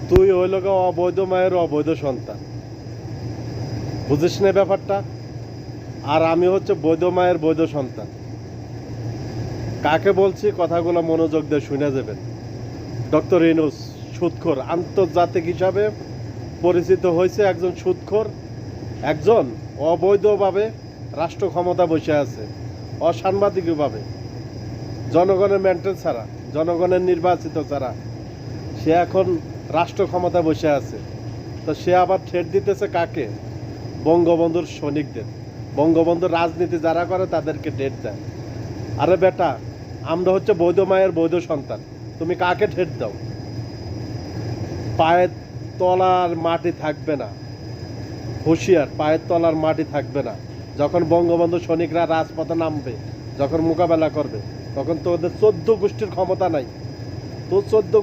তুই হইল গো অবৈধ মায়ের অবৈধ সন্তান, বুঝিস না ব্যাপারটা? আর আমি হচ্ছে বৈধ মায়ের বৈধ সন্তান। কাকে বলছি কথাগুলো মনোযোগ দিয়ে শুনে যাবেন। ডক্টর ইউনূস সুদখোর, আন্তর্জাতিক হিসাবে পরিচিত হয়েছে একজন সুদখোর, একজন অবৈধভাবে রাষ্ট্র ক্ষমতা বসে আছে, অসাংবাদিকভাবে, জনগণের মেন্টেন ছাড়া, জনগণের নির্বাচিত ছাড়া সে এখন রাষ্ট্র ক্ষমতা বসে আছে। তো সে আবার ঠেট দিতেছে কাকে? বঙ্গবন্ধুর সৈনিকদের। বঙ্গবন্ধুর রাজনীতি যারা করে তাদেরকে ঠেট দেয়। আরে বেটা, আমরা হচ্ছে বৈধ মায়ের বৈধ সন্তান, তুমি কাকে ঠেট দাও? পায়ের তলার মাটি থাকবে না, হুঁশিয়ার, পায়ের তলার মাটি থাকবে না। যখন বঙ্গবন্ধু সৈনিকরা রাজপথে নামবে, যখন মোকাবেলা করবে, তখন তো ওদের 14 গোষ্ঠীর ক্ষমতা নাই। তো 14